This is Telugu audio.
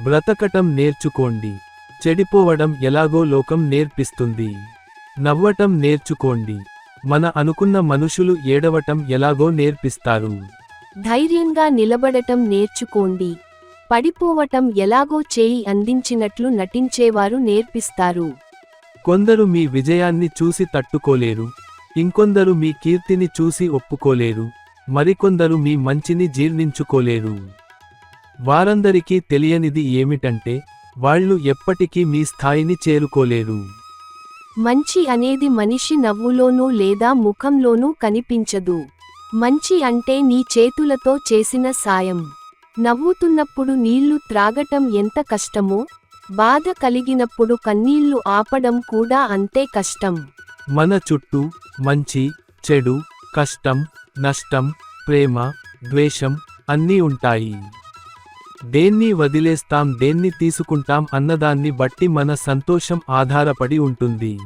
బ్రతకటం నేర్చుకోండి. చెడిపోవడం ఎలాగో లోకం నేర్పిస్తుంది. నవ్వటం నేర్చుకోండి. మన అనుకున్న మనుషులు ఏడవటం ఎలాగో నేర్పిస్తారు. ధైర్యంగా నిలబడటం నేర్చుకోండి. పడిపోవటం ఎలాగో చేయి అందించినట్లు నటించేవారు నేర్పిస్తారు. కొందరు మీ విజయాన్ని చూసి తట్టుకోలేరు. ఇంకొందరు మీ కీర్తిని చూసి ఒప్పుకోలేరు. మరికొందరు మీ మంచిని జీర్ణించుకోలేరు. వారందరికీ తెలియనిది ఏమిటంటే వాళ్ళు ఎప్పటికీ మీ స్థాయిని చేరుకోలేరు. మంచి అనేది మనిషి నవ్వులోనూ లేదా ముఖంలోనూ కనిపించదు. మంచి అంటే నీ చేతులతో చేసిన సాయం. నవ్వుతున్నప్పుడు నీళ్లు త్రాగటం ఎంత కష్టమో, బాధ కలిగినప్పుడు కన్నీళ్లు ఆపడం కూడా అంతే కష్టం. మన చుట్టూ మంచి, చెడు, కష్టం, నష్టం, ప్రేమ, ద్వేషం అన్నీ ఉంటాయి. దేన్ని వదిలేస్తాం దేన్ని తీసుకుంటాం అన్నదాన్ని బట్టి మన సంతోషం ఆధారపడి ఉంటుంది.